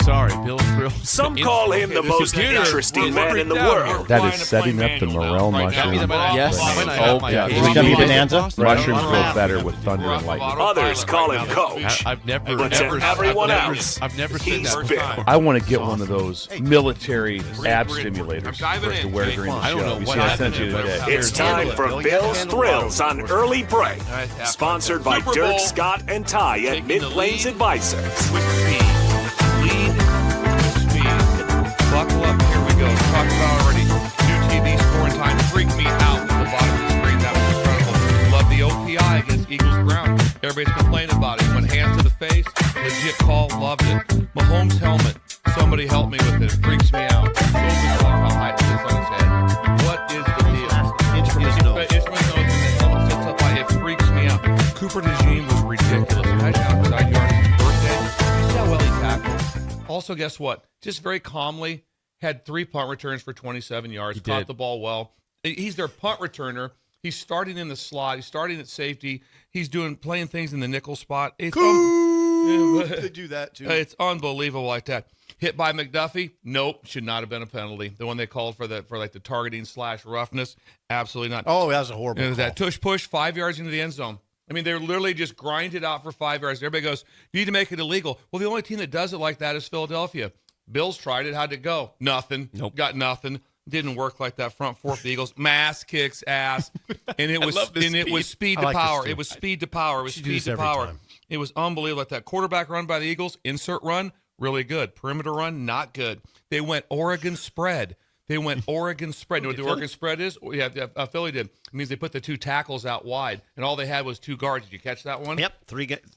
sorry, Bill Thrill. Some call him the most interesting man in the world. That is setting up the morel mushroom. Yes. Oh, yeah. Is it gonna be bonanza? Mushrooms grow better with thunder and lightning. Others call him Coach. I've never, But to everyone else, I've never said he's that. Bill. I want to get one of those military ab stimulators for us to wear during the I don't know show. You what see, I happened sent you to it, today. but It's time for Bill's Thrills on Early Break. Sponsored by Super Dirk Bowl. Scott and Ty at Taking the Mid-Plains lead. Advisors. With speed. Lead with speed. Buckle up. Here we go. Talked about already. New TV scoring time. Freak me out at the bottom of the screen. That was incredible. Love the OPI against Eagles Brown. Everybody's complaining about it. Went hands to the face. Legit call. Loved it. Mahomes' helmet. Somebody help me with it. It freaks me out. So bizarre how high it sits on his head. What is the deal? Inch from his nose. Inch from his nose, and the helmet sits up high. It freaks me out. Cooper DeJean was ridiculous. Imagine outside yards his birthday. You see how well he tackled. Also, guess what? Just very calmly had 3 punt returns for 27 yards. Caught the ball well. He's their punt returner. He's starting in the slot. He's starting at safety. He's playing things in the nickel spot. It's They do that too. It's unbelievable like that. Hit by McDuffie? Nope. Should not have been a penalty. The one they called for the targeting / roughness? Absolutely not. Oh, that was a horrible It was call. that tush push 5 yards into the end zone. I mean, they're literally just grinded out for 5 yards. Everybody goes, you need to make it illegal. Well, the only team that does it like that is Philadelphia. Bills tried it. How'd it go? Nothing. Nope. Got nothing. Didn't work like that front four for the Eagles. Mass kicks ass. And it was speed I to like power. this too. It was speed to power. It was Should do speed this to every power. time. It was unbelievable. Like that quarterback run by the Eagles, insert run, really good. Perimeter run, not good. They went Oregon spread. You know what the Oregon spread is? Yeah, Philly did. It means they put the 2 tackles out wide, and all they had was 2 guards. Did you catch that one? Yep,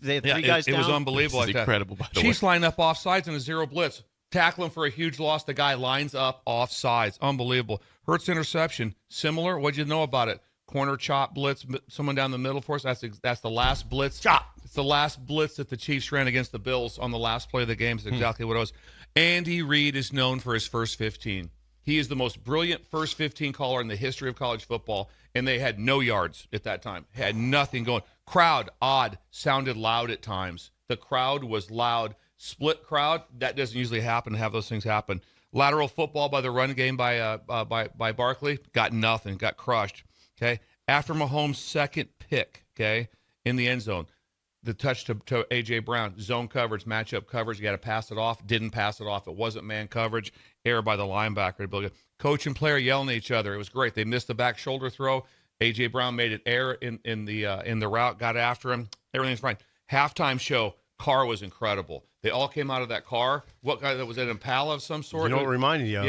they had Yeah, three guys it down. was unbelievable. This is like that. incredible, by the way. Chiefs line up offsides in a 0 blitz. Tackle him for a huge loss. The guy lines up offsides. Unbelievable. Hurts interception. Similar. What'd you know about it? Corner chop blitz. Someone down the middle for us. That's the last blitz. Chop. It's the last blitz that the Chiefs ran against the Bills on the last play of the game. Is exactly what it was. Andy Reid is known for his first 15. He is the most brilliant first 15 caller in the history of college football, and they had no yards at that time. Had nothing going. Crowd, odd, sounded loud at times. The crowd was loud. Split crowd, that doesn't usually happen, to have those things happen. Lateral football by the run game by Barkley, got nothing, got crushed. Okay. After Mahomes' second pick, okay, in the end zone, the touch to A.J. Brown, zone coverage, matchup coverage, you got to pass it off. Didn't pass it off. It wasn't man coverage. Error by the linebacker. Coach and player yelling at each other. It was great. They missed the back shoulder throw. A.J. Brown made an error in the route, got after him. Everything's fine. Halftime show, car was incredible. They all came out of that car. What guy that was an Impala of some sort? You know what it reminded you of?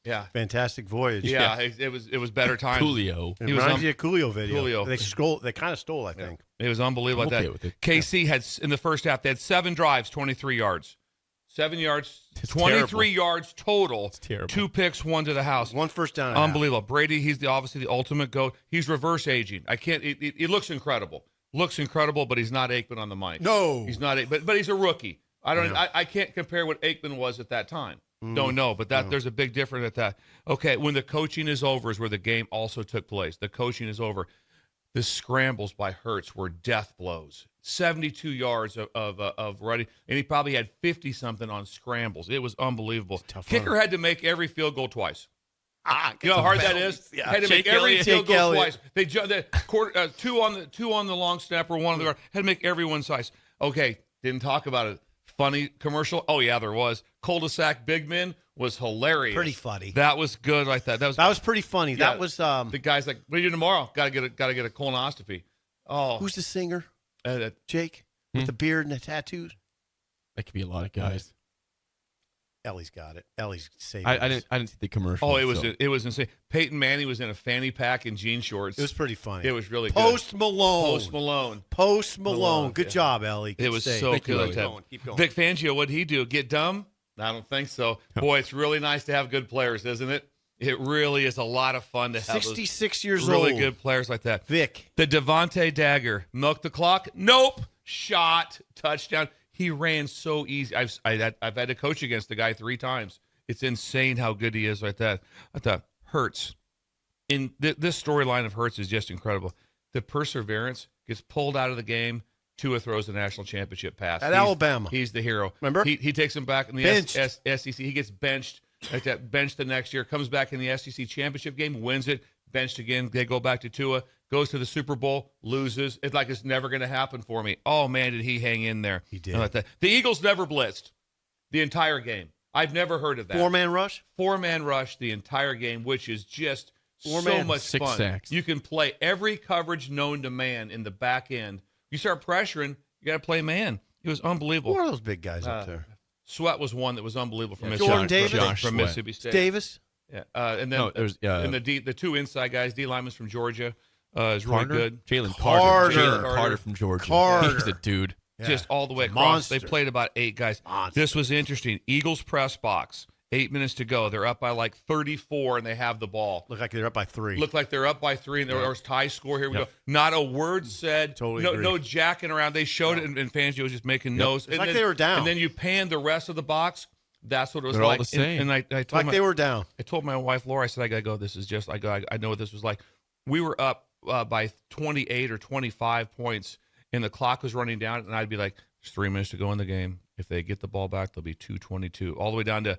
Yeah. Fantastic Voyage. Yeah, it was better times. Coolio. It reminds you of Coolio video. Coolio. They kind of stole, I think. It was unbelievable. I'm okay that with it. KC had, in the first half, they had 7 drives, 23 yards. 7 yards, It's 23 terrible. yards total. It's terrible. 2 picks, 1 to the house. 1 first down. and a half. Unbelievable. Brady, he's obviously the ultimate GOAT. He's reverse aging. It looks incredible. Looks incredible, but he's not Aikman on the mic. No. He's not, but he's a rookie. Yeah. I can't compare what Aikman was at that time. Don't know, but there's a big difference at that. Okay, when the coaching is over is where the game also took place. The coaching is over. The scrambles by Hurts were death blows. 72 yards of running, and he probably had 50-something on scrambles. It was unbelievable. Kicker had to make every field goal twice. You know how hard that is? Yeah. Had to make every field goal Elliott. twice. They two on the long snapper, 1 on the guard. Had to make every one twice. Okay, didn't talk about it. Funny commercial? Oh yeah, there was. Cul-de-sac big men was hilarious. Pretty funny. That was good like that. That was pretty funny. Yeah, That was the guy's like, what do you do tomorrow? Gotta get a colonoscopy. Oh, who's the singer? uh, Jake with the beard and the tattoos. That could be a lot of guys. Ellie's got it. Ellie's saving. I didn't see the commercial. oh, it so. was insane. Peyton Manning was in a fanny pack and jean shorts. It was pretty funny. It was really good. Post Malone. Post Malone. Malone. Good yeah. job, Ellie. Good It was save. so Thank you, good. Ellie. like that. Keep going. Vic Fangio, what'd he do? Get dumb? I don't think so. Boy, it's really nice to have good players, isn't it? It really is a lot of fun to have 66 years those really old. good players like that. Vic. The Devontae Dagger. Milk the clock? Nope. Shot. Touchdown. He ran so easy. I've had to coach against the guy 3 times. It's insane how good he is like that. I thought Hurts. In this storyline of Hurts is just incredible. The perseverance, gets pulled out of the game, Tua throws the national championship pass. At Alabama. He's the hero. Remember? He takes him back in the Benched. SEC. He gets benched. Like that, benched the next year, comes back in the SEC championship game, wins it, benched again. They go back to Tua, goes to the Super Bowl, loses. It's like it's never going to happen for me. Oh, man, did he hang in there. He did. Like that. The Eagles never blitzed the entire game. I've never heard of that. 4-man rush? 4-man rush the entire game, which is just so Four-man, much 6 fun. sacks. You can play every coverage known to man in the back end. You start pressuring, you got to play man. It was unbelievable. Who are those big guys up there? Sweat was one that was unbelievable from Jordan Davis? Josh from Sweat. Mississippi State. Davis? Yeah, and then No, it was, and the two inside guys, D linemen from Georgia, is really good. Jalen Carter. Jalen Carter from Georgia. Carter. He's a dude. Yeah. Just all the way across. Monster. They played about 8 guys. Monster. This was interesting. Eagles press box. 8 minutes to go. They're up by like 34, and they have the ball. Look like they're up by 3. Look like they're up by 3, and there was tie score. Here we go. Not a word said. Totally no, agree. no jacking around. They showed it, and Fangio was just making notes. It's like they were down. And then you pan the rest of the box. That's what it was They're all like. the same. And I told like my, they were down. I told my wife Laura, I said, I gotta go. This is just I know what this was like. We were up by 28 or 25 points, and the clock was running down, and I'd be like, "There's 3 minutes to go in the game. If they get the ball back, they'll be 2:22, all the way down to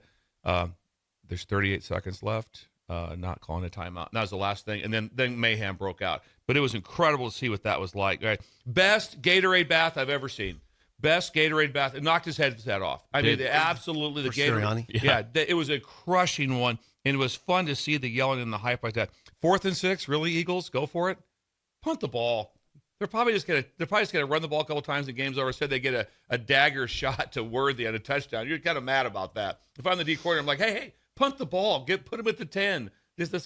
there's 38 seconds left. Not calling a timeout. And that was the last thing, and then mayhem broke out. But it was incredible to see what that was like. Right? Best Gatorade bath I've ever seen. Best Gatorade bath. It knocked his head off. I mean, absolutely the For Gatorade. Sirianni? Yeah, it was a crushing one, and it was fun to see the yelling and the hype like that. 4th and 6, really, Eagles, go for it. Punt the ball. They're probably just gonna run the ball a couple times. The game's over. Said they get a dagger shot to Worthy on a touchdown. You're kind of mad about that. If I'm the D coordinator, I'm like, hey, punt the ball. Put him at the 10.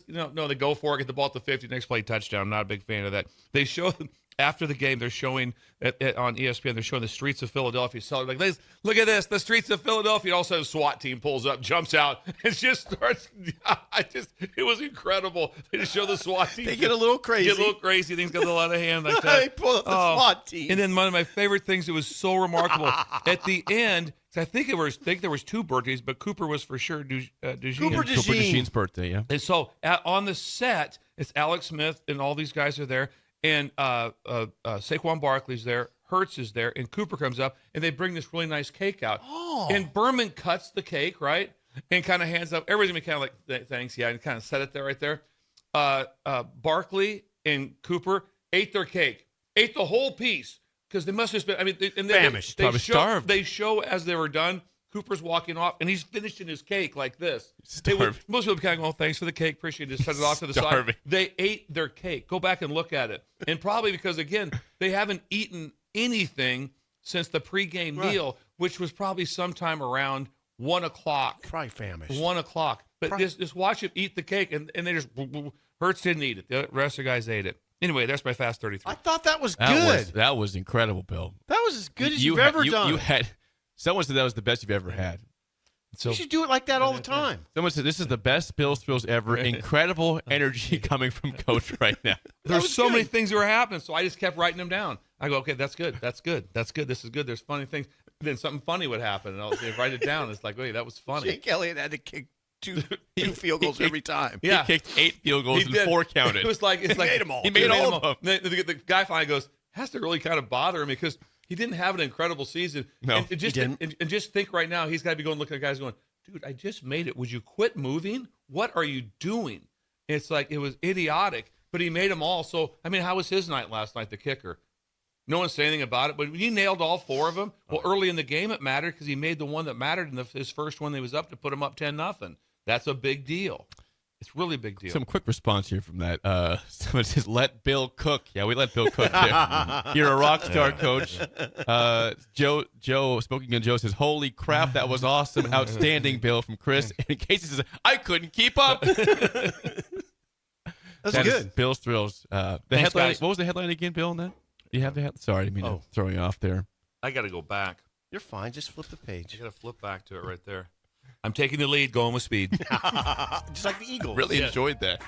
No, they go for it. Get the ball at the 50. Next play, touchdown. I'm not a big fan of that. They show after the game. They're showing on ESPN. They're showing the streets of Philadelphia. So like, look at this. The streets of Philadelphia. And all of a sudden, a SWAT team pulls up, jumps out, and just starts. It was incredible. They just show the SWAT team. They get a little crazy. Get a little crazy. Things got a lot of hand like that. They pull up the SWAT team. And then one of my favorite things. It was so remarkable at the end. I think there was 2 birthdays, but Cooper was for sure Dugene. Cooper Cooper DeJean's birthday, yeah. And so on the set, it's Alex Smith and all these guys are there, and Saquon Barkley's there, Hurts is there, and Cooper comes up, and they bring this really nice cake out. Oh. And Berman cuts the cake, right, and kind of hands up. Everybody's gonna be kind of like, thanks, yeah, and kind of set it there right there. Barkley and Cooper ate their cake, ate the whole piece. Because they must have been, famished. Probably starved. They show as they were done, Cooper's walking off, and he's finishing his cake like this. Most people kind of go, thanks for the cake, appreciate it, just set it off to the side. They ate their cake. Go back and look at it. And probably because, again, they haven't eaten anything since the pregame meal, which was probably sometime around 1 o'clock. Probably famished. 1 o'clock. But just watch him eat the cake, and they just, Hurts didn't eat it. The rest of the guys ate it. Anyway, that's my Fast 33. I thought that was good. That was incredible, Bill. That was as good as you've ever done. Someone said that was the best you've ever had. So you should do it like that all the time. Someone said this is the best Bills thrills ever. Incredible energy coming from Coach right now. There's so many things that were happening, so I just kept writing them down. I go, okay, that's good, that's good, that's good, this is good. There's funny things. Then something funny would happen, and I'll write it down. It's like, wait, that was funny. Jake Elliott had to kick two field goals every time. Yeah. He kicked 8 field goals and 4 counted. It was like he made them all. He made all of them. The guy finally goes, has to really kind of bother him because he didn't have an incredible season. No, and just think right now, he's got to be going, looking at guys going, dude, I just made it. Would you quit moving? What are you doing? It's like, it was idiotic, but he made them all. So, I mean, how was his night last night, the kicker? No one said anything about it, but he nailed all 4 of them. Well, early in the game, it mattered because he made the one that mattered in his first one. He was up to put him up 10-0. That's a big deal. It's really a big deal. Some quick response here from that. Someone says, let Bill cook. Yeah, we let Bill cook there. You're a rock star, Coach. Joe, Smoking Gun Joe says, holy crap, that was awesome. Outstanding, Bill, from Chris. And Casey says, I couldn't keep up. That's good. Bill's Thrills. The Thanks, headline. guys. What was the headline again, Bill, on that? You have the headline? Sorry, I didn't mean to throw you off there. I got to go back. You're fine. Just flip the I page. got to flip back to it right there. I'm taking the lead, going with speed. Just like the Eagles. Really enjoyed that.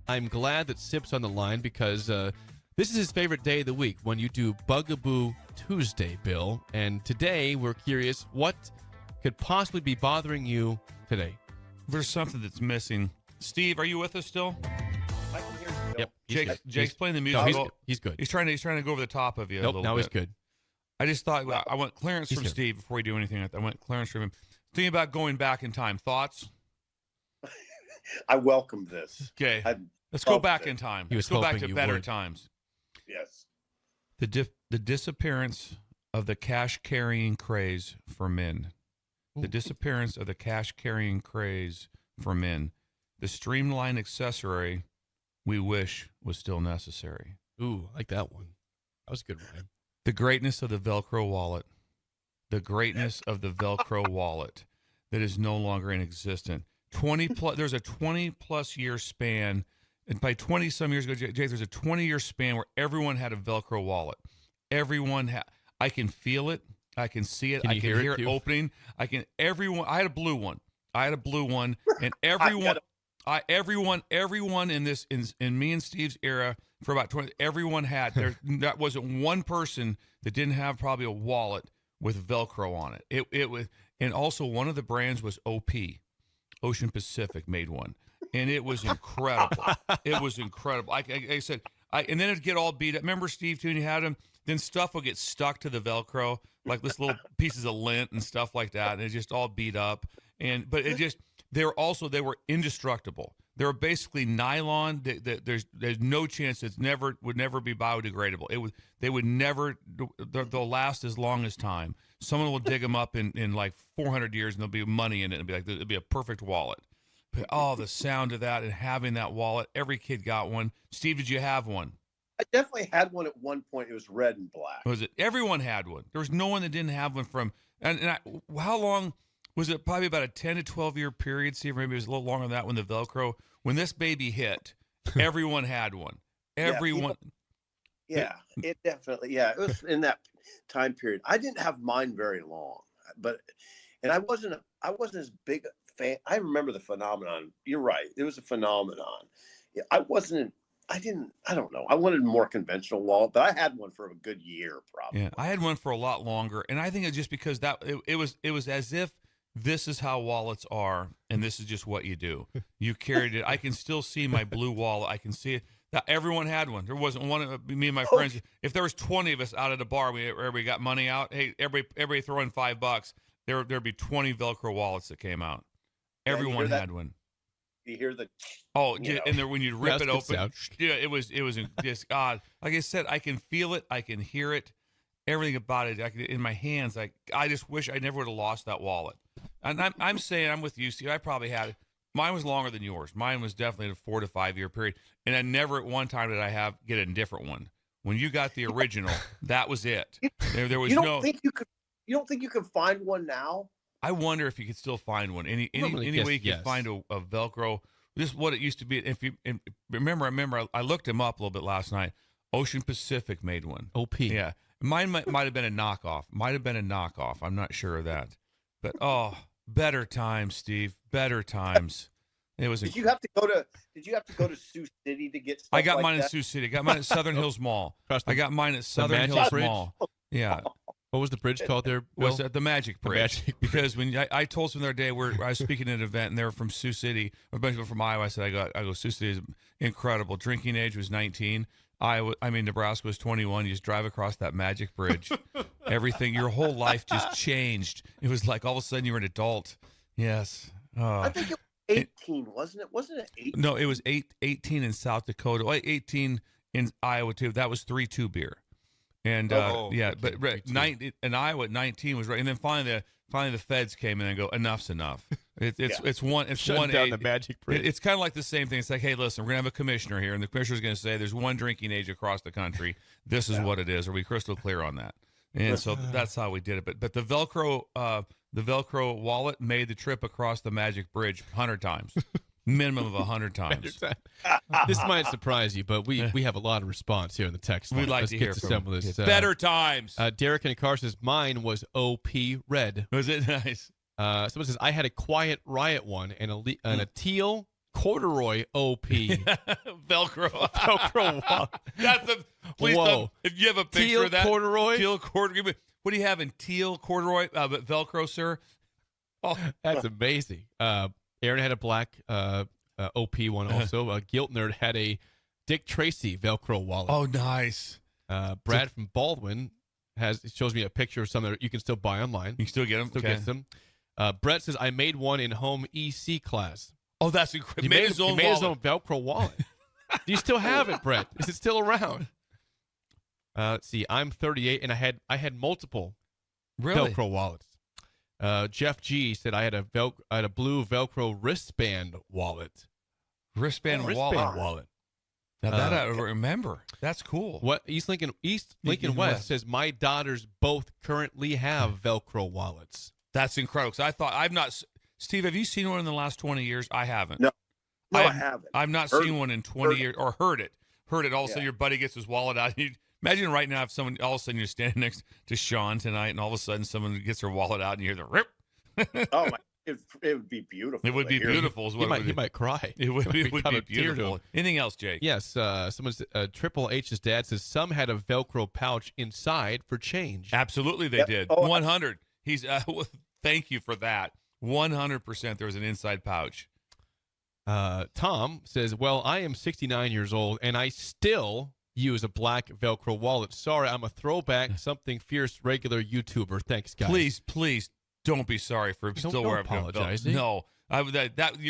I'm glad that Sip's on the line because this is his favorite day of the week when you do Bugaboo Tuesday, Bill. And today we're curious what could possibly be bothering you today. There's something that's missing. Steve, are you with us still? Yep. Jake's playing the music. No, he's good. He's trying to go over the top of you a Nope, little now bit. he's good. I just thought I want clearance from Steve before we do anything. I want clearance from him. Thinking about going back in time. Thoughts? I welcome this. Okay. Let's go back in time. He was Let's go back hoping to you better would. times. Yes. The disappearance of the cash carrying craze for men. The disappearance of the cash carrying craze for men. The streamlined accessory we wish was still necessary. Ooh, I like that one. That was a good one. The greatness of the Velcro wallet. The greatness of the Velcro wallet that is no longer in existence. There's a 20+ year span, and by 20 some years ago, Jay, there's a 20-year span where everyone had a Velcro wallet. Everyone had. I can feel it. I can see it. I can hear it opening. I had a blue one. And everyone in this in me and Steve's era for about 20, everyone had there. That wasn't one person that didn't have probably a wallet with Velcro on it. It was, and also one of the brands was OP, Ocean Pacific made one, and it was incredible. It was incredible. I said, and then it'd get all beat up. Remember, Steve, too, when you had them? Then stuff would get stuck to the Velcro, like this little pieces of lint and stuff like that, and it just all beat up. But they were indestructible. They were basically nylon. There's no chance would never be biodegradable. They'll last as long as time. Someone will dig them up in like 400 years, and there'll be money in it. It'll be a perfect wallet. But the sound of that and having that wallet. Every kid got one. Steve, did you have one? I definitely had one at one point. It was red and black. Was it? Everyone had one. There was no one that didn't have one from. How long was it? Probably about a 10 to 12 year period. Steve, maybe it was a little longer than that when the Velcro. When this baby hit, everyone had one. Everyone. Yeah, it definitely. Yeah, it was in that time period. I didn't have mine very long, and I wasn't as big a fan. I remember the phenomenon. You're right. It was a phenomenon. I don't know. I wanted a more conventional wallet, but I had one for a good year, probably. Yeah, I had one for a lot longer, and I think it's just because it was as if this is how wallets are, and this is just what you do. You carried it. I can still see my blue wallet. I can see it. That everyone had one. There wasn't one of me and my friends. If there was 20 of us out at a bar, everybody got money out. Hey, everybody throw in $5. There'd be 20 Velcro wallets that came out. Everyone had one. You hear the and then when you rip it open, it was just God. Like I said, I can feel it, I can hear it, everything about it. In my hands. I just wish I never would have lost that wallet. And I'm saying I'm with you, Steve. I probably had it. Mine was longer than yours. Mine was definitely a 4 to 5 year period, and I never at one time did I get a different one. When you got the original, that was it. There was no. You don't think you could find one now? I wonder if you could still find one. Any way you could find a Velcro. This is what it used to be. If you remember, I looked him up a little bit last night. Ocean Pacific made one. OP. Yeah, mine might have been a knockoff. I'm not sure of that. But better times, Steve. Better times. It was. Did you have to go to Sioux City to get stuff I got like mine that? in Sioux City. I got mine at Southern Hills Mall. I got mine at Southern Hills Bridge? Mall. Yeah. What was the bridge called there, Bill? Was at the Magic Bridge. Because when I told some the other day I was speaking at an event and they were from Sioux City, a bunch of people from Iowa. I said, I go, Sioux City is incredible. Drinking age was 19. Nebraska was 21. You just drive across that Magic Bridge. Everything, your whole life just changed. It was like all of a sudden you were an adult. Yes. I think it was 18, wasn't it? Wasn't it 18? No, it was 18 in South Dakota. 18 in Iowa too. That was 3-2 beer. And but 19 in Iowa at 19 was right, and then finally the feds came in and go, enough's enough. It's one Shut down the Magic Bridge. It's kind of like the same thing. It's like, hey, listen, we're gonna have a commissioner here, and the commissioner's gonna say there's one drinking age across the country. This is what it is. Are we crystal clear on that? And so that's how we did it. But the Velcro wallet made the trip across the Magic Bridge 100 times. Minimum of 100 times. This might surprise you, but we have a lot of response here in the text line. We'd like Let's to get hear to from some of this. Better times. Derek and Car says mine was OP red. Was it nice? Someone says I had a Quiet Riot one and a teal corduroy OP Velcro wallet. That's the. Please tell, if you have a picture teal of that corduroy. Teal corduroy. What do you have in teal corduroy? But Velcro, sir. Oh, that's amazing. Aaron had a black OP one also. Guilt Nerd had a Dick Tracy Velcro wallet. Oh, nice. Brad from Baldwin shows me a picture of some that you can still buy online. You can still get them. Still gets them. Brett says, I made one in home EC class. Oh, that's incredible. He made his own Velcro wallet. Do you still have it, Brett? Is it still around? Let's see. I'm 38, and I had multiple Velcro wallets. Jeff G said I had a blue Velcro wristband wallet. Wristband wallet. Now that I remember. That's cool. What East Lincoln West says my daughters both currently have Velcro wallets. That's incredible. Because I've not. Steve, have you seen one in the last 20 years? I haven't. No, I haven't. I've not seen one in 20 years or heard it. All of a sudden, your buddy gets his wallet out. Imagine right now if someone all of a sudden you're standing next to Sean tonight, and all of a sudden someone gets their wallet out, and you hear the rip. Oh my! It would be beautiful. It would be beautiful. Is what he might cry. It would be beautiful. Anything else, Jake? Yes. Triple H's dad says some had a Velcro pouch inside for change. Absolutely, they did. 100. He's. Thank you for that. 100%. There was an inside pouch. Tom says, "Well, I am 69 years old, and I still use a black Velcro wallet. Sorry, I'm a throwback, something fierce, regular YouTuber. Thanks, guys. Please don't be sorry for still wearing apologizing. No,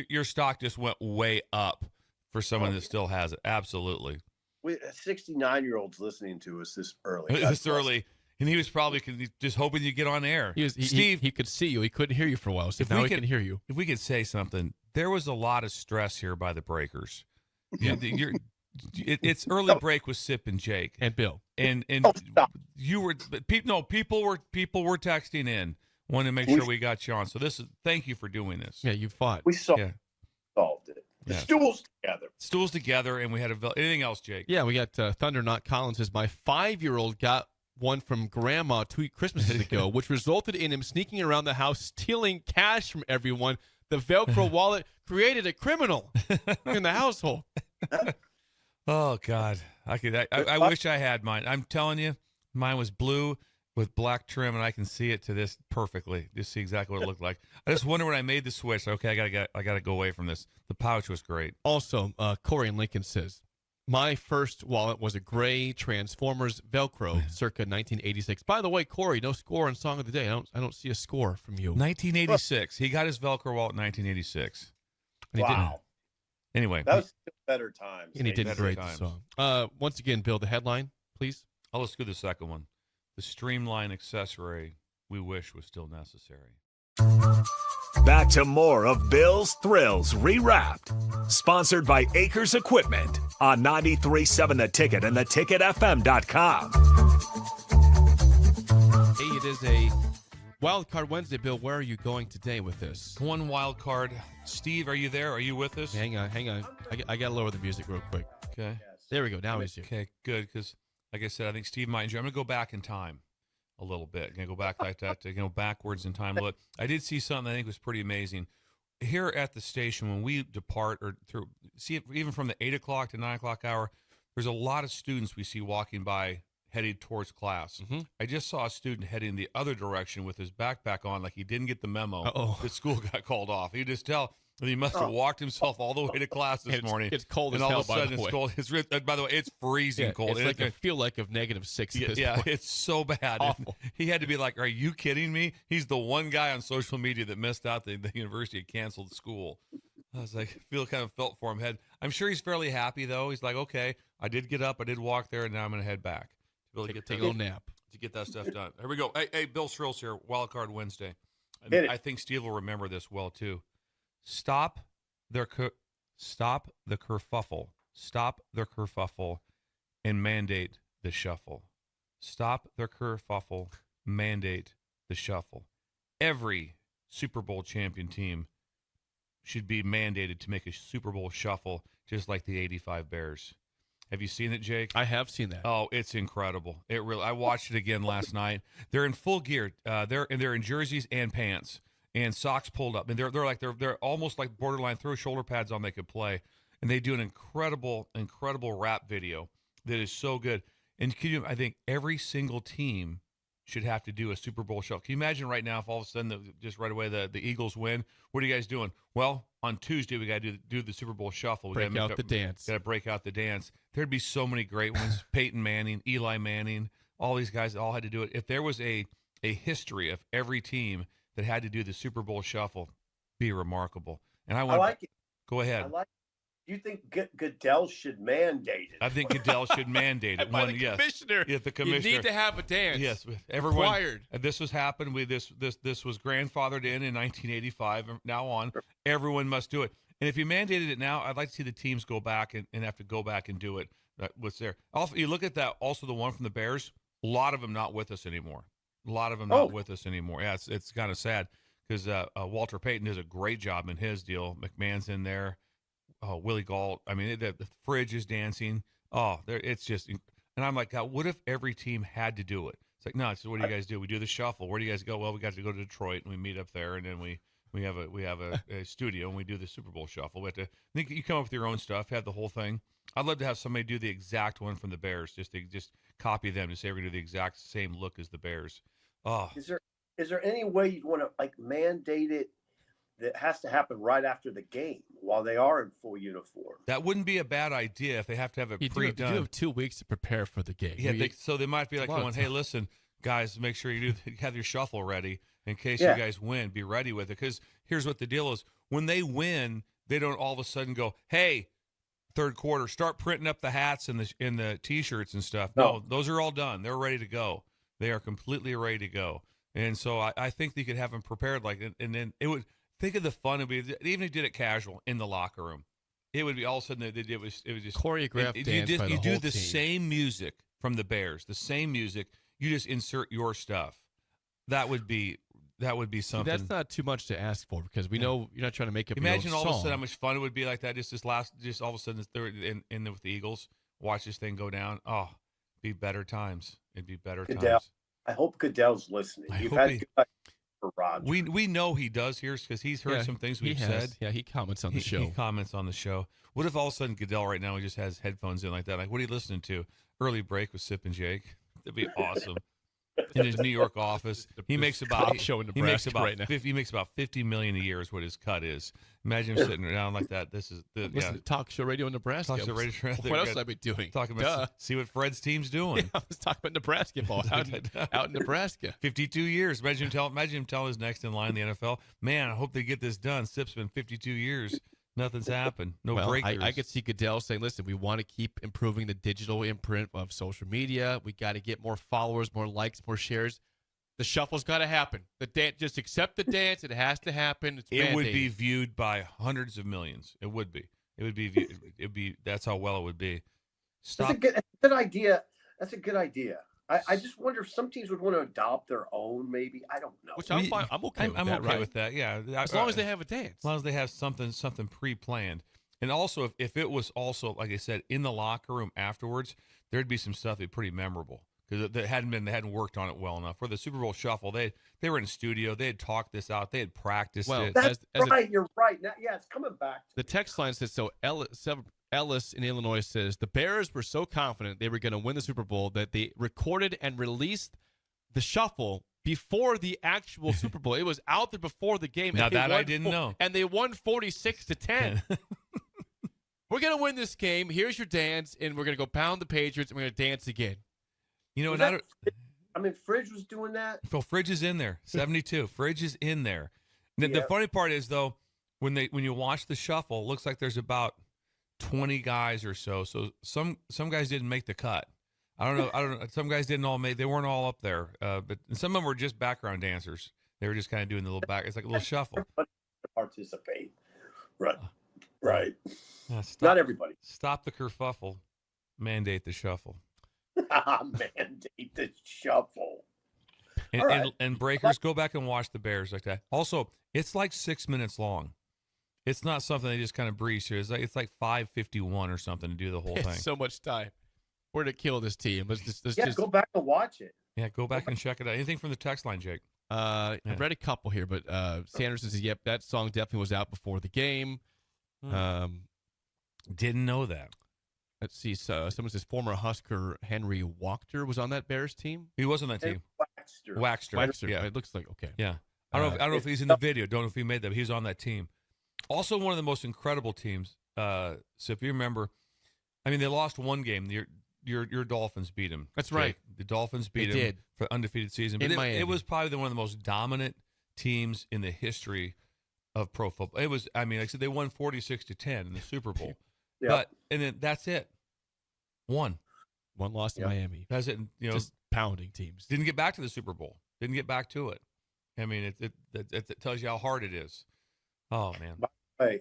your stock just went way up for someone that still has it. Absolutely. 69-year-olds listening to us this early. This early, and he was probably just hoping you get on air. Steve, he could see you. He couldn't hear you for a while. So now he can hear you. If we could say something, there was a lot of stress here by the Breakers. It's early break with Sip and Jake and Bill, and you were people were texting in, wanting to make sure we got you on. So thank you for doing this. Yeah, you fought. We solved it. The stools together, and we had anything else, Jake? Yeah, we got Thunder Not Collins says my 5-year-old got one from Grandma 2 Christmases ago, which resulted in him sneaking around the house stealing cash from everyone. The Velcro wallet created a criminal in the household. Oh God, I wish I had mine. I'm telling you, mine was blue with black trim, and I can see it to this perfectly. Just see exactly what it looked like. I just wonder when I made the switch. Okay, I gotta go away from this. The pouch was great. Also, Corey in Lincoln says my first wallet was a gray Transformers Velcro, circa 1986. By the way, Corey, no score on Song of the Day. I don't see a score from you. 1986. He got his Velcro wallet in 1986. Wow. Anyway, that was better times. And he did great the song. Once again, Bill, the headline, please. Let's do the second one. The Streamline accessory we wish was still necessary. Back to more of Bill's Thrills Rewrapped. Sponsored by Acres Equipment on 93.7 The Ticket and theticketfm.com. Hey, it is a Wild Card Wednesday, Bill. Where are you going today with this? One wild card. Steve, are you there? Are you with us? Hang on. I got to lower the music real quick. Okay. There we go. Now he's here. Okay, good. Because, like I said, I think Steve might enjoy. I'm going to go back in time a little bit. I'm going to go back like that, to go backwards in time. Look, I did see something I think was pretty amazing. Here at the station, when we depart even from the 8 o'clock to 9 o'clock hour, there's a lot of students we see walking by heading towards class. Mm-hmm. I just saw a student heading the other direction with his backpack on, like he didn't get the memo that school got called off. You just tell that he must have walked himself all the way to class this morning. It's cold and as all hell, of a sudden by the way. It's cold. By the way, it's freezing cold. It's like I feel like of -6 at this point. It's so bad. Awful. He had to be like, are you kidding me? He's the one guy on social media that missed out the university had canceled school. I was like, felt for him. I'm sure he's fairly happy, though. He's like, okay, I did get up, I did walk there, and now I'm going to head back. Take a little nap. To get that stuff done. Here we go. Hey, Bill Thrills here, Wild Card Wednesday. I think Steve will remember this well, too. Stop the kerfuffle. Stop the kerfuffle and mandate the shuffle. Stop the kerfuffle, mandate the shuffle. Every Super Bowl champion team should be mandated to make a Super Bowl shuffle, just like the 85 Bears. Have you seen it, Jake? I have seen that. Oh, it's incredible. I watched it again last night. They're in full gear. They're in jerseys and pants and socks pulled up, and they're almost like borderline throw shoulder pads on they could play, and they do an incredible rap video that is so good. And I think every single team should have to do a Super Bowl shuffle. Can you imagine right now if all of a sudden, just right away, the Eagles win? What are you guys doing? Well, on Tuesday, we got to do the Super Bowl shuffle. We Break out the dance. Got to break out the dance. There'd be so many great ones. Peyton Manning, Eli Manning, all these guys all had to do it. If there was a history of every team that had to do the Super Bowl shuffle, be remarkable. And I like it. Go ahead. I like. Do you think Goodell should mandate it? I think Goodell should mandate it. By the commissioner. Yes, the commissioner. You need to have a dance. Yes, everyone. Required. This was happened. This was grandfathered in 1985. From now on, everyone must do it. And if you mandated it now, I'd like to see the teams go back and have to go back and do it. What's there? Also, you look at that. Also, the one from the Bears. A lot of them not with us anymore. A lot of them not with us anymore. Yeah, it's kind of sad because Walter Payton does a great job in his deal. McMahon's in there. Willie Gault. I mean, the fridge is dancing. It's just, and I'm like, God, what if every team had to do it? It's like, no. So what do you guys do? We do the shuffle. Where do you guys go? Well, we got to go to Detroit and we meet up there, and then we have a studio and we do the Super Bowl shuffle. We have to think you come up with your own stuff, have the whole thing. I'd love to have somebody do the exact one from the Bears, just copy them to say we're gonna do the exact same look as the Bears. Is there any way you'd want to like mandate it? That has to happen right after the game while they are in full uniform. That wouldn't be a bad idea if they have to have it pre-done. You have 2 weeks to prepare for the game. Yeah, so they might be like going, hey, listen, guys, make sure you have your shuffle ready in case you guys win. Be ready with it. Because here's what the deal is. When they win, they don't all of a sudden go, hey, third quarter, start printing up the hats and the T-shirts and stuff. No, those are all done. They're ready to go. They are completely ready to go. And so I think they could have them prepared and then it would – think of the fun it would be. Even if you did it casual in the locker room, it would be all of a sudden it was just choreographed dance by the you whole do the team. same music from the Bears, the same music. You just insert your stuff. That would be something. See, that's not too much to ask for because we know you're not trying to make up. Imagine your own all of a song. sudden how much fun it would be like that. Just all of a sudden they're in with the Eagles. Watch this thing go down. Oh, it'd be better times. It'd be better times. I hope Goodell's listening. We know he does here because he's heard some things we've said. Yeah, he comments on the show. He comments on the show. What if all of a sudden Goodell right now he just has headphones in like that? Like, what are you listening to? Early break with Sip and Jake. That'd be awesome. In his New York office, he makes about show in Nebraska right now. He makes about $50 million a year is what his cut is. Imagine him sitting down like that. This is Listen to Talk Show Radio in Nebraska. Talk Show Radio. What else would I be doing? Talking about see what Fred's team's doing. Yeah, I was talking about Nebraska ball out in Nebraska. 52 years. Imagine him telling his next in line in the NFL. Man, I hope they get this done. Sip's been 52 years. Nothing's happened. No breakthroughs. I could see Goodell saying, listen, we want to keep improving the digital imprint of social media. We got to get more followers, more likes, more shares. The shuffle's got to happen. The dance, just accept the dance. It has to happen. It's it mandated. Would be viewed by hundreds of millions. It would be. It would be. It'd be. That's how well it would be. Stop. That's a good idea. That's a good idea. I just wonder if some teams would want to adopt their own. Maybe I don't know. Which I'm fine. I'm okay. I'm with that, okay right? with that. Yeah. As long as they have a dance. As long as they have something pre-planned. And also, if it was also like I said in the locker room afterwards, there'd be some stuff that'd be pretty memorable. Because they hadn't worked on it well enough. For the Super Bowl shuffle, they were in a studio. They had talked this out. They had practiced it. That's right. You're right. Now, yeah, it's coming back. The text line says, so Ellis in Illinois says, the Bears were so confident they were going to win the Super Bowl that they recorded and released the shuffle before the actual Super Bowl. It was out there before the game. Now that I didn't know. And they won 46-10. We're going to win this game. Here's your dance, and we're going to go pound the Patriots, and we're going to dance again. You know, Fridge was doing that. Phil, Fridge is in there. 72. Fridge is in there. The funny part is though, when you watch the shuffle, it looks like there's about 20 guys or so. So some guys didn't make the cut. I don't know. Some guys didn't all make. They weren't all up there. But some of them were just background dancers. They were just kind of doing the little back. It's like a little shuffle. Participate. Right. Not everybody. Stop the kerfuffle. Mandate the shuffle. Mandate the shuffle. And breakers, go back and watch the Bears like that. Also, it's like 6 minutes long. It's not something they just kind of breeze through. It's like 5:51 or something to do the whole thing. So much time. We're to kill this team. Let's just go back and watch it. Yeah, go back and check it out. Anything from the text line, Jake? I read a couple here, but Sanders says, yep, that song definitely was out before the game. Didn't know that. Let's see. So someone says former Husker Henry Wachter was on that Bears team. He was on that team. Waxter. Yeah. It looks like okay. Yeah. I don't know if he's in the video. Don't know if he made that. But he's on that team. Also, one of the most incredible teams. So if you remember, I mean, they lost one game. Your Dolphins beat them. That's right. The Dolphins beat them for undefeated season. But it was probably one of the most dominant teams in the history of pro football. It was. I mean, like I said, they won 46-10 in the Super Bowl. Yeah. And then that's it. One loss to Miami. That's it. Just pounding teams. Didn't get back to the Super Bowl. Didn't get back to it. I mean, it tells you how hard it is. Oh man.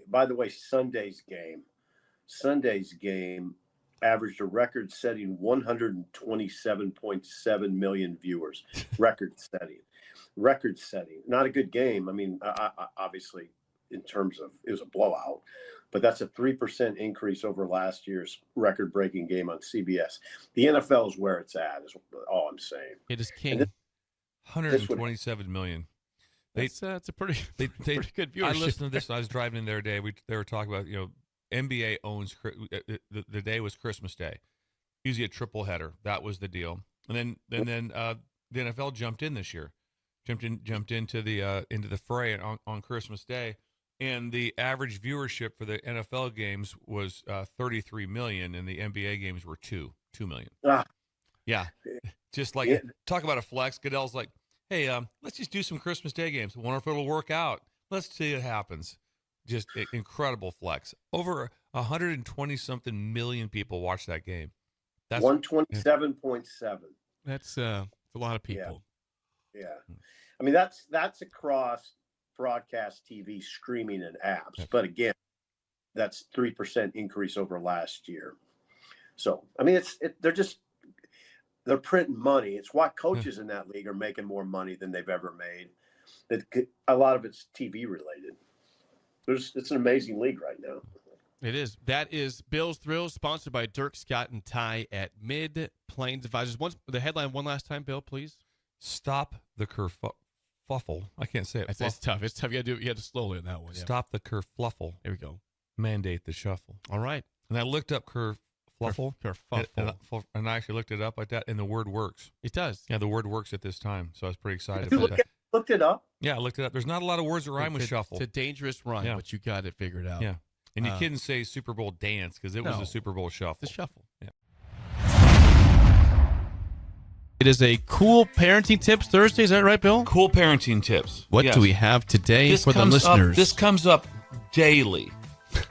By the way, Sunday's game averaged a record-setting 127.7 million viewers. Record-setting. Not a good game. I mean, obviously, in terms of it was a blowout, but that's a 3% increase over last year's record-breaking game on CBS. The NFL is where it's at. Is all I'm saying. It is king. 127 million. It's a pretty good viewership. I listened to this. I was driving in there today. They were talking about NBA owns the day was Christmas Day. Usually a triple header. That was the deal. And then the NFL jumped in this year. Jumped into the fray on Christmas Day, and the average viewership for the NFL games was 33 million, and the NBA games were 2 million. Yeah, just like talk about a flex. Goodell's like, hey, let's just do some Christmas Day games. Wonder if it'll work out. Let's see what happens. Just incredible flex. Over 120-something million people watched that game. That's 127.7. That's a lot of people. Yeah. I mean, that's across broadcast TV, streaming, and apps. Yep. But again, that's 3% increase over last year. So, I mean, they're printing money. It's why coaches in that league are making more money than they've ever made. A lot of it's TV related. It's an amazing league right now. It is. That is Bill's Thrills, sponsored by Dirk, Scott, and Ty at Mid-Plains Advisors. The headline one last time, Bill, please. Stop the kerfuffle. I can't say it. It's tough. It's tough. You had to slowly on that one. Yeah. Stop the kerfluffle. There we go. Mandate the shuffle. All right. And I looked up kerfluffle. Kerfuffle. And I actually looked it up like that, and the word works. It does. Yeah, the word works at this time, so I was pretty excited about that. Looked it up? Yeah, I looked it up. There's not a lot of words that rhyme with shuffle. It's a dangerous rhyme, but you got it figured out. Yeah. And you couldn't say Super Bowl dance because it was a Super Bowl shuffle. The shuffle. Yeah. It is a cool parenting tips Thursday. Is that right, Bill? Cool parenting tips. What do we have today for the listeners? This comes up daily.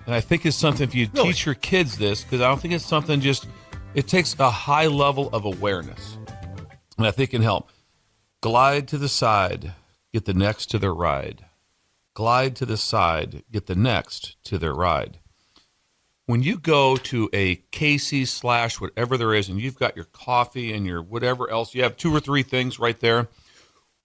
And I think it's something, if you teach your kids this, because I don't think it's something it takes a high level of awareness. And I think it can help. Glide to the side, get the next to their ride. Glide to the side, get the next to their ride. When you go to a Casey's / whatever there is, and you've got your coffee and your whatever else, you have 2 or 3 things right there.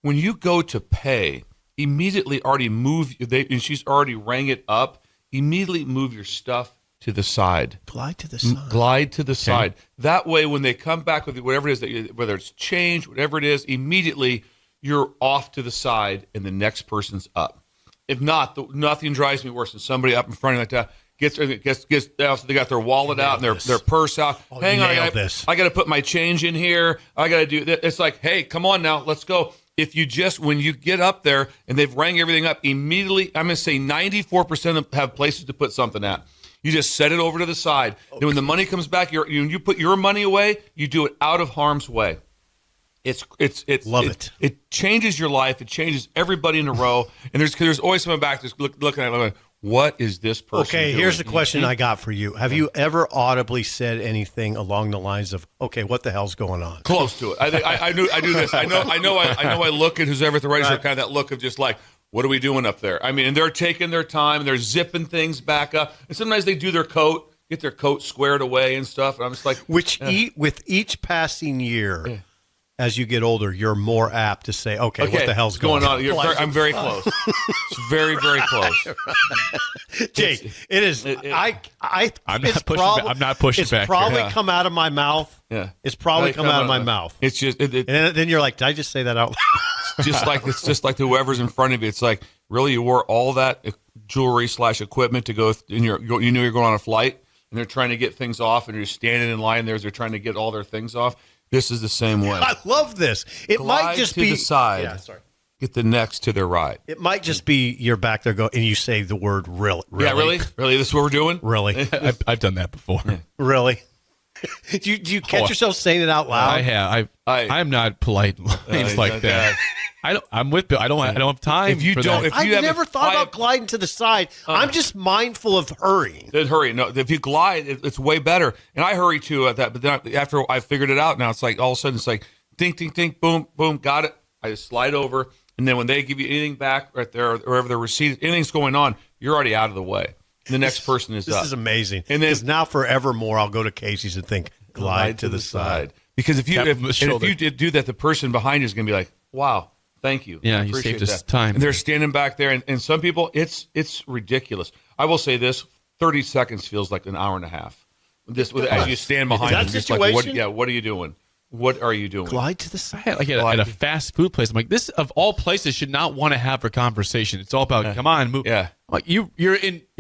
When you go to pay, immediately already and she's already rang it up, immediately move your stuff to the side. Glide to the side. Glide to the side. That way, when they come back with whatever it is, whether it's change, whatever it is, immediately you're off to the side and the next person's up. If not, nothing drives me worse than somebody up in front of you like that. Gets they got their wallet out and their purse out. Hang on, I got to put my change in here. I got to do that. It's like, hey, come on now, let's go. If you when you get up there and they've rang everything up immediately, I'm going to say 94% of them have places to put something at. You just set it over to the side. Okay. Then when the money comes back, you put your money away. You do it out of harm's way. It changes your life. It changes everybody in a row. And there's always someone back just looking at it. What is this person doing? Here's the question I got for you. Have you ever audibly said anything along the lines of, okay, what the hell's going on? Close to it. I do this. I know I look at who's ever at the register, kind of that look of just like, what are we doing up there? I mean, and they're taking their time, and they're zipping things back up. And sometimes they do their coat, get their coat squared away and stuff. And I'm just like, with each passing year, as you get older, you're more apt to say, okay, what the hell's going on? I'm very close. It's very, very close. Jake, it is. I'm not pushing back. It's probably come out of my mouth. Yeah. It's probably come out of my mouth. It's just. And then you're like, did I just say that out loud? It's just like whoever's in front of you. It's like, really, you wore all that jewelry / equipment to go, and you knew you're going on a flight, and they're trying to get things off, and you're standing in line there as they're trying to get all their things off. This is the same way. I love this. It might Glide just to be the side. Yeah, sorry. Get the next to their right. It might just be you're back there and you say the word really. Yeah, really? Really? This is what we're doing? Really? I've done that before. Really? Do you catch yourself saying it out loud? I have. I'm not polite in lines like that. I'm with Bill. I don't have time. If you for don't, that. if you I've have never thought about gliding to the side. I'm just mindful of hurrying. Then hurry. No, if you glide, it's way better. And I hurry too at that. But then after I figured it out, now it's like all of a sudden it's like ding, ding, ding, boom, boom, got it. I just slide over, and then when they give you anything back right there, or wherever the receipt, anything's going on, you're already out of the way. The next person is This up. is amazing. And then because now forevermore, I'll go to Casey's and think glide to the side. Because if you Tap him on the if shoulder. you did do that, the person behind you is going to be like, "Wow, thank you." Yeah, I you appreciate saved us that." time. And they're standing back there, and some people, it's ridiculous. I will say this: 30 seconds feels like an hour and a half. As you stand behind that them, just like, what, situation? what are you doing? What are you doing? Glide to the side. Like at a fast food place, I'm like, this of all places should not want to have a conversation. It's all about come on, move. Yeah. I'm like you're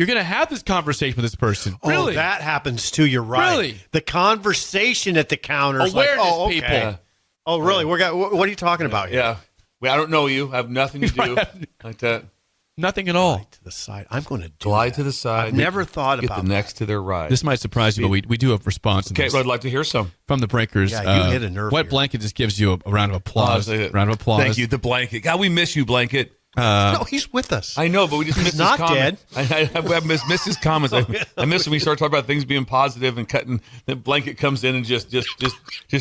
gonna have this conversation with this person. Oh, Really? that happens too. You're right. Really? The conversation at the counter is Awareness, like, oh, okay. people. Oh, really? What are you talking about here? Yeah. Well, I don't know you. I have nothing to do like that. Nothing at all. To the side. I'm going to Glide to the side. I've never thought Get about the next to their right. This might surprise you, but we do have a response Okay, well, I'd like to hear some. from the Breakers. Yeah, you hit a nerve Wet here. Blanket just gives you a round of applause. Round of applause. Thank you, the blanket. God, we miss you, blanket. No, he's with us. I know, but we just missed not his comment. dead. I missed his comments. I miss when we start talking about things being positive and cutting. The blanket comes in and just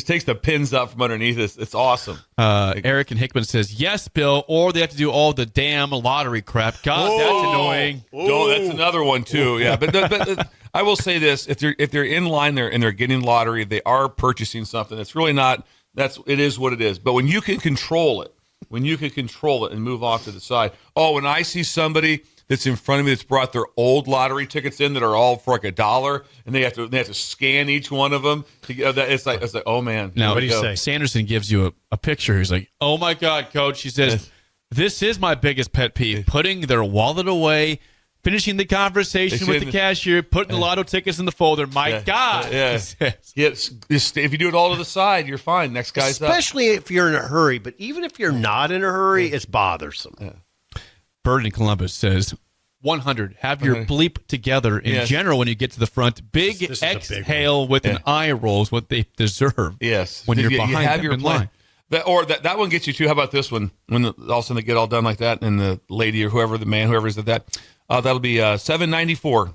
takes the pins out from underneath us. It's awesome. Eric and Hickman says, yes, Bill, or they have to do all the damn lottery crap. God, that's annoying. No, that's another one too. Yeah, but I will say this: if they're in line there and they're getting lottery, they are purchasing something. It's really not. It is what it is. But when you can control it. When you can control it and move off to the side. Oh, when I see somebody that's in front of me that's brought their old lottery tickets in that are all for like $1, and they have to scan each one of them to get that. It's like oh man. Now, What do you say? Sanderson gives you a picture. He's like, oh my God, coach. He says, this is my biggest pet peeve. Putting their wallet away, finishing the conversation with the cashier, putting the lotto tickets in the folder. My God. Yeah. Yes. If you do it all to the side, you're fine. Next guy's up. Especially if you're in a hurry. But even if you're not in a hurry, it's bothersome. Bird in Columbus says, 100. Have your bleep together in Yes. general when you get to the front. Big This is a big exhale with an eye roll is what they deserve. Yes. When you're You behind have them your in plan. line. That one gets you too. How about this one? When all of a sudden they get all done like that, and the lady or whoever, the man, whoever is at that, that'll be $7.94.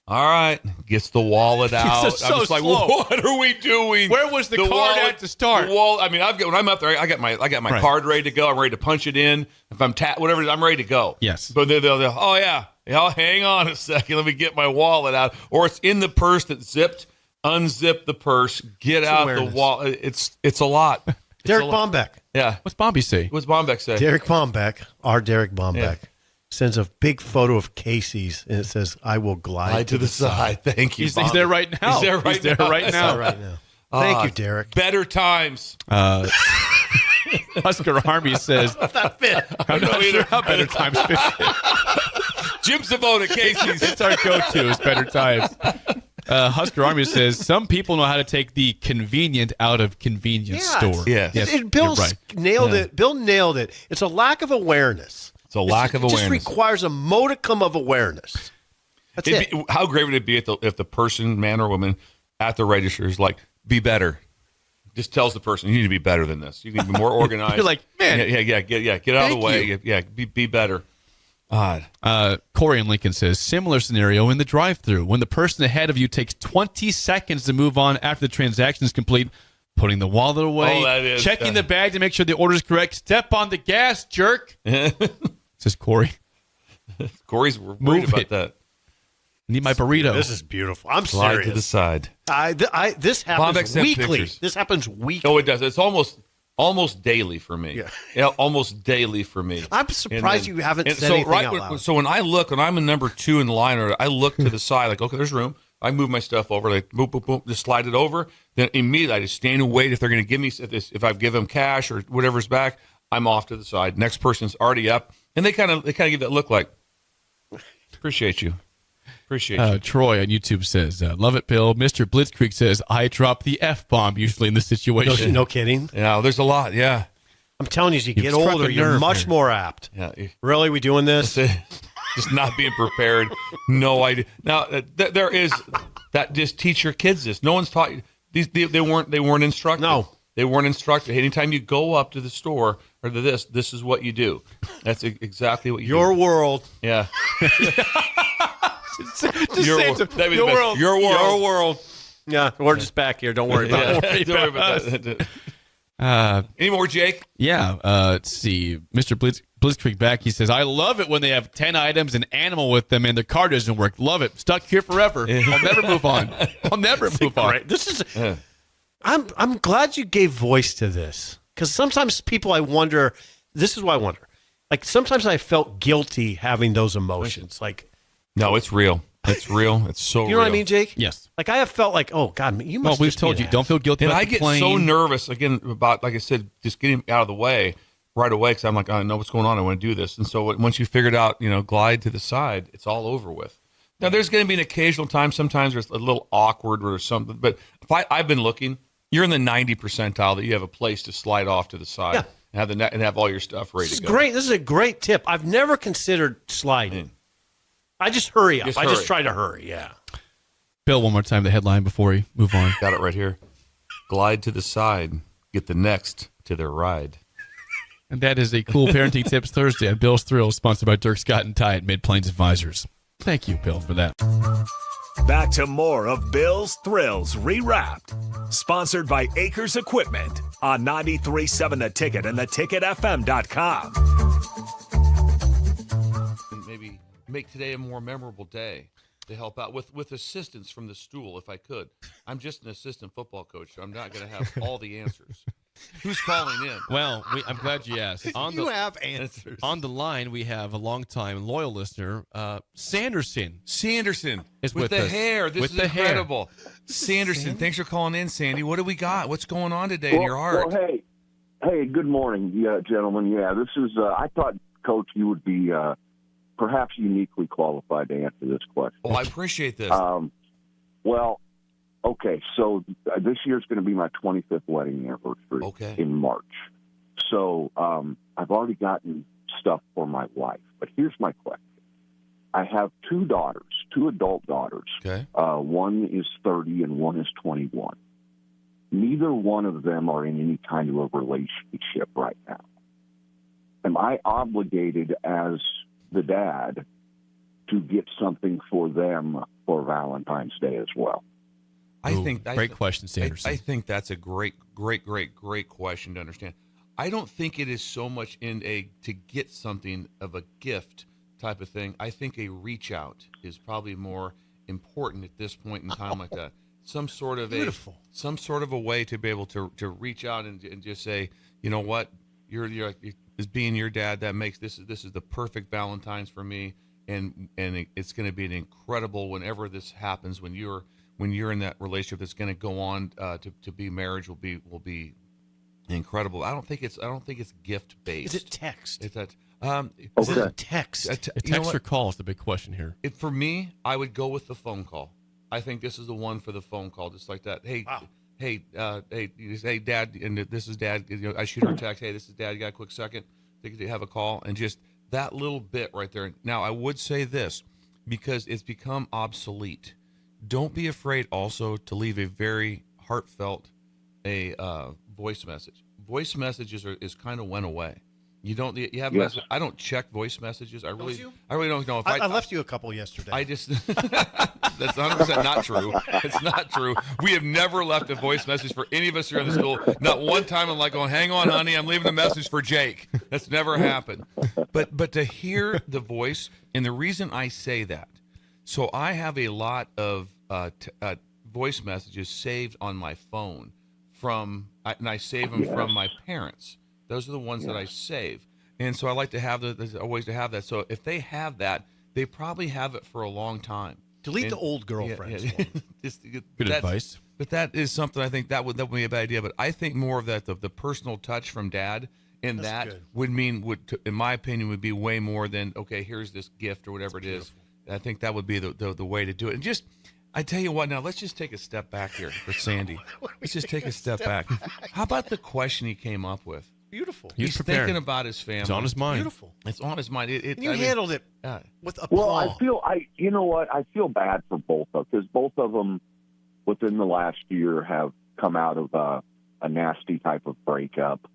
All right, gets the wallet out. This is so I'm just like, slow. what are we doing? Where was the card wallet- at to start? The wallet, I mean, when I'm up there, I got my Right. card ready to go. I'm ready to punch it in. If I'm whatever, it is, I'm ready to go. Yes. But they'll oh yeah, hang on a second. Let me get my wallet out. Or it's in the purse that's zipped. Unzip the purse. Get out awareness. the wallet. It's a lot. It's Derek a lot. Bombeck. Yeah. What's Bobby say? What's Bombeck say? Derek Bombeck, our Derek Bombeck, sends a big photo of Casey's, and it says, I will glide to the side. Thank you. He's Bombeck. there right now. He's there right now. right now. right now. Thank you, Derek. Better times. Husker Army says, I'm not sure how better times fit. Jim Savona, Casey's. It's our go-to. It's better times. Husker Army says, some people know how to take the convenient out of convenience store. Yes. Bill you're right. nailed it. Bill nailed it. It's a lack of awareness. It's a lack of It awareness. just requires a modicum of awareness. That's it. How great would it be if the person, man or woman, at the register is like, be better. Just tells the person, you need to be better than this. You need to be more organized. You're like, man. Get out of the Thank way. you. Yeah, be better. Odd. Corey in Lincoln says, similar scenario in the drive-thru. When the person ahead of you takes 20 seconds to move on after the transaction is complete, putting the wallet away, Oh, that is- checking the bag to make sure the order is correct. Step on the gas, jerk. Says Corey. Corey's worried Move about it. that. Need my burrito. This is beautiful. I'm Slide to the serious. side. This Bombeck happens sent weekly. pictures. This happens weekly. Oh, it does. It's almost daily for me. Yeah. Almost daily for me. I'm surprised you haven't said so anything out loud. So when I'm in number 2 in line, or I look to the side, like, okay, there's room. I move my stuff over, like boop, boop, boop, just slide it over. Then immediately I just stand and wait. If they're going to give me, if I give them cash or whatever's back, I'm off to the side. Next person's already up, and they kind of give that look like, appreciate you. Appreciate you. Troy on YouTube says, love it, Bill. Mr. Blitzkrieg says, I drop the F-bomb usually in this situation. No kidding. Yeah, there's a lot. Yeah. I'm telling you, as you get struck older, a you're nerve much here. more apt. Yeah. Really, we doing this? Just not being prepared. No idea. Now there is that. Just teach your kids this. No one's taught these. They weren't instructed. No. They weren't instructed. Anytime you go up to the store or to this is what you do. That's exactly what you Your do. world. Yeah. Just say it to That'd be the your best. world. Your world. Your world. Yeah, we're just back here. Don't worry about it. Don't worry about that. Any more, Jake? Yeah, let's see. Mr. Blitzkrieg back, he says, I love it when they have 10 items and animal with them and the car doesn't work. Love it. Stuck here forever. I'll never move on. I'll never move on. Right. This is. I'm glad you gave voice to this, because sometimes people, I wonder. This is what I wonder. Like sometimes I felt guilty having those emotions. Like, No, it's real. It's real. It's so real. you know what I mean, Jake? Yes. Like I have felt like, oh God, you Well, must. we've just be told an you, don't feel guilty And about I the get plane. so nervous again about, like I said, just getting out of the way right away because I'm like, I know what's going on. I want to do this. And so once you figure it out, glide to the side, it's all over with. Now, there's going to be an occasional time. Sometimes there's a little awkward or something. But if I've been looking, you're in the 90 percentile that you have a place to slide off to the side Yeah. and have and have all your stuff ready This is to go. great. This is a great tip. I've never considered sliding. I just hurry up. Just I hurry. just try to hurry. Yeah. Bill, one more time, the headline before we move on. Got it right here. Glide to the side. Get the next to their ride. And that is a Cool Parenting Tips Thursday on Bill's Thrills, sponsored by Dirk Scott and Ty at Mid-Plains Advisors. Thank you, Bill, for that. Back to more of Bill's Thrills Rewrapped. Sponsored by Acres Equipment on 93.7 The Ticket and theticketfm.com. And maybe make today a more memorable day to help out with assistance from the stool if I could. I'm just an assistant football coach, so I'm not going to have all the answers. Who's calling in? Well, I'm glad you asked. You have answers. On the line, we have a longtime loyal listener, Sanderson. Sanderson Is with with the us. hair. This With is the hair. incredible. Sanderson, thanks for calling in, Sandy. What do we got? What's going on today in your heart? Well, hey, good morning, gentlemen. Yeah, this is. I thought, Coach, you would be perhaps uniquely qualified to answer this question. Oh, I appreciate this. Well, okay, so this year's going to be my 25th wedding anniversary Okay. in March. So I've already gotten stuff for my wife, but here's my question. I have two daughters, two adult daughters. Okay. One is 30 and one is 21. Neither one of them are in any kind of a relationship right now. Am I obligated as the dad to get something for them for Valentine's Day as well? Great question, Sanderson. I think that's a great question to understand. I don't think it is so much in to get something of a gift type of thing. I think a reach out is probably more important at this point in time like that. Some sort of a way to be able to reach out and just say, you know what, you're as being your dad, that makes this is the perfect Valentine's for me, and it's going to be an incredible whenever this happens when you're in that relationship that's going to go on to be marriage will be incredible. I don't think it's gift based. Is it text? It's that Is it text? A text or call is the big question here. for me, I would go with the phone call. I think this is the one for the phone call, just like that. Hey, Wow. hey, Dad, and this is Dad. I shoot her a text. Hey, this is Dad. You got a quick second? Think you have a call, and just that little bit right there. Now, I would say this because it's become obsolete. Don't be afraid also to leave a very heartfelt voice message. Voice messages is kind of went away. You have Yes. messages. I don't check voice messages. I really don't know if I left you a couple yesterday. I just that's 100% not true. It's not true. We have never left a voice message for any of us here in the school. Not one time I'm like going, hang on, honey, I'm leaving a message for Jake. That's never happened. But to hear the voice, and the reason I say that, so I have a lot of voice messages saved on my phone and I save them from my parents. Those are the ones that I save. And so I like to have there's always to have that. So if they have that, they probably have it for a long time. Delete the old girlfriends. Yeah. Good advice. But that is something I think that would be a bad idea. But I think more of that, the personal touch from Dad, and That's that good. would mean, in my opinion, would be way more than, okay, here's this gift or whatever it is. I think that would be the way to do it. And just, I tell you what, now let's just take a step back here for Sandy. Let's just take a step back. How about the question he came up with? Beautiful. He's He's prepared. thinking about his family. It's on his mind. Beautiful. It's on his mind. And you handled it with aplomb. Well, you know what? I feel bad for both of them because both of them within the last year have come out of a nasty type of breakup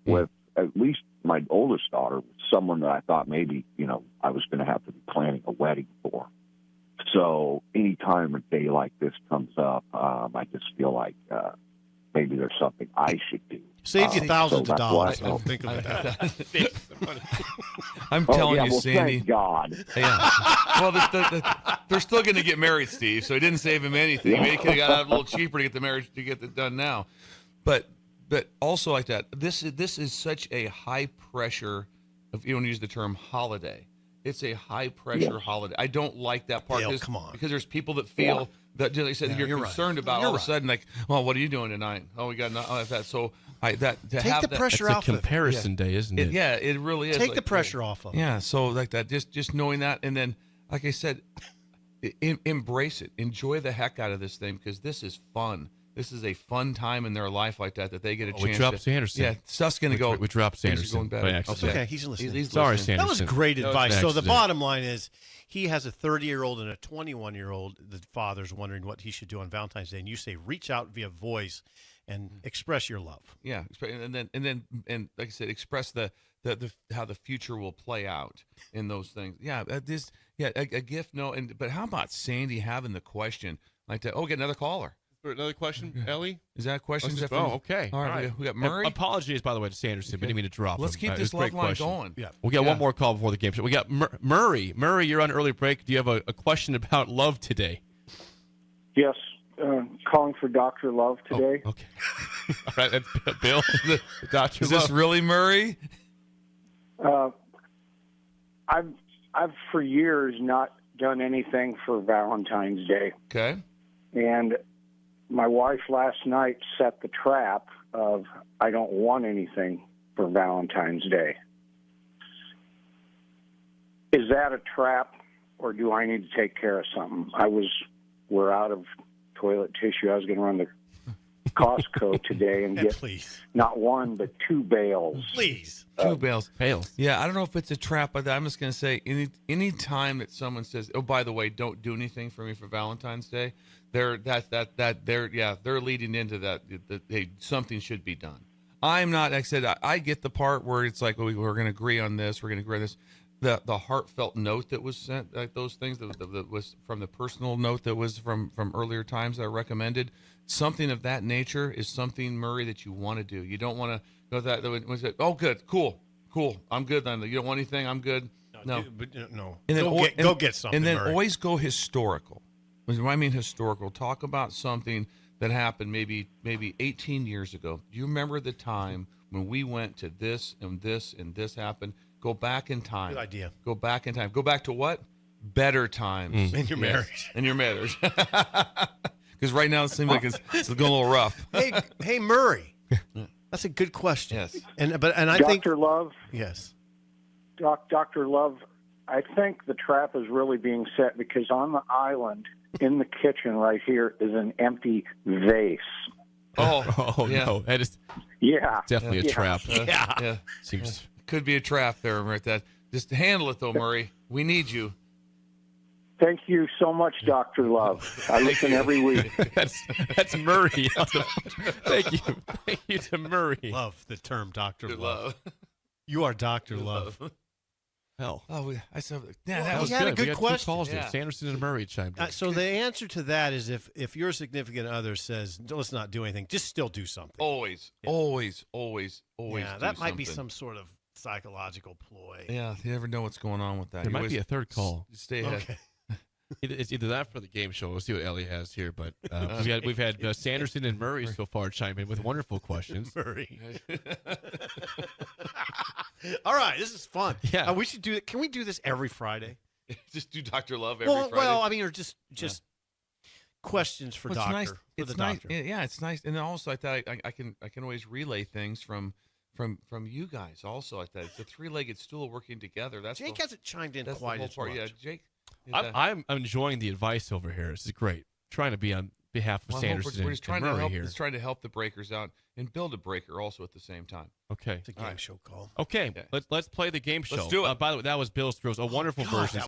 with at least my oldest daughter, someone that I thought maybe, I was going to have to be planning a wedding for. So anytime a day like this comes up, I just feel like maybe there's something I should do. Saved you thousands of that's dollars. why I- Think of it. I'm Oh, telling yeah, you, well, Sandy. thank God. Yeah. Well, they're still going to get married, Steve. So he didn't save him anything. Maybe he could have got out a little cheaper to get the marriage to get it done now. But also like that. This is such a high pressure. If you want to use the term holiday, it's a high pressure holiday. I don't like that part. Dale, come on. Because there's people that feel that, like I said, you're right. concerned about You're all of a right. sudden, like, well, what are you doing tonight? Oh, we got that. So Take the It's pressure a off of it. comparison day, isn't it? Yeah, it really is. Take like, the pressure off of it. Yeah, so like that, just knowing that, and then, like I said, embrace it, enjoy the heck out of this thing because this is fun. This is a fun time in their life like that they get a chance. We dropped to, Sanderson. Yeah, stuff's gonna go. We dropped things are Sanderson going better. by accident. It's okay. He's listening. He's Sorry, listening. That was Sanderson. great That was advice. an So the accident. bottom line is he has a 30-year-old and a 21-year-old. The father's wondering what he should do on Valentine's Day. And you say reach out via voice and express your love. Yeah, and like I said, express the how the future will play out in those things. Yeah, a gift. No, but how about Sandy having the question like that? Oh, get another caller. Another question, Ellie? Is that a question? Let's Is just- that from- okay. All right, we got Murray. Apologies, by the way, to Sanderson. But didn't mean to drop Let's him. keep It this was a great love line question. going. Yeah. We got Yeah. one more call before the game show. We got Murray. Murray, you're on early break. Do you have a question about love today? Yes, calling for Dr. Love today. Oh, okay. All right, that's Bill. Dr. Is this really Murray? I've for years not done anything for Valentine's Day, Okay. and my wife last night set the trap of I don't want anything for Valentine's Day. Is that a trap, or do I need to take care of something? We're out of toilet tissue. I was going to run to Costco today and get Please. not one but two bales. Please. Two bales. Bales. Yeah, I don't know if it's a trap, but I'm just going to say any time that someone says, "Oh, by the way, don't do anything for me for Valentine's Day," they're leading into that hey, something should be done. I'm not. Like I said, I get the part where it's like, we're going to agree on this. We're going to agree on this. The heartfelt note that was sent, like those things that was from the personal note that was from earlier times that I recommended. Something of that nature is something, Murray, that you want to do. You don't want to go that. Oh, good, cool. I'm good then. You don't want anything. I'm good. No. No. And then Go get something. And then Murray. always go historical. When I mean historical, talk about something that happened maybe 18 years ago. Do you remember the time when we went to this and this and this happened? Go back in time. Good idea. Go back in time. Go back to what? Better times. In your marriage. In your marriage. Because right now it seems like it's going a little rough. Hey, Murray. That's a good question. Yes. And I think Dr. Love, yes. Dr. Love, I think the trap is really being set because on the island in the kitchen right here is an empty vase. Oh, yeah. no. That is Yeah. definitely a Yeah. trap. Yeah. Seems. Could be a trap there, right? That just handle it though, Murray. We need you. Thank you so much, Dr. Love. I listen every week. That's Murray. Thank you. Thank you to Murray. Love the term Dr. Good Love. love. You are Dr. Love. Hell. Oh, I said, yeah, Well, that was he had a We good got two question. calls there. Yeah. Sanderson and Murray chimed in. So the answer to that is if your significant other says, let's not do anything, just still do something. always. Yeah, that do might be something. some sort of psychological ploy. Yeah, you never know what's going on with that. There You might always be a third call. Stay ahead. Okay. It's either that for the game show. We'll see what Ellie has here. But we've had Sanderson and Murray so far chime in with wonderful questions. Murray. All right, this is fun. Yeah. We should do it. Can we do this every Friday? Just do Dr. Love every Friday. Well, I mean, or just questions for Well, it's doctor. nice. For It's the nice. doctor. Yeah, it's nice. And then also, I thought I can always relay things from you guys. Also, I thought it's a three-legged stool working together. That's Jake the, hasn't chimed in that's quite the whole as part. much. Yeah, Jake. I'm enjoying the advice over here. This is great. Trying to be on behalf of Sanderson we're just trying and to Murray help. here. Just trying to help the breakers out and build a breaker also at the same time. Okay. It's a game show call. Okay. Let's play the game show. Let's do it. By the way, that was Bill's Thrills, a wonderful version.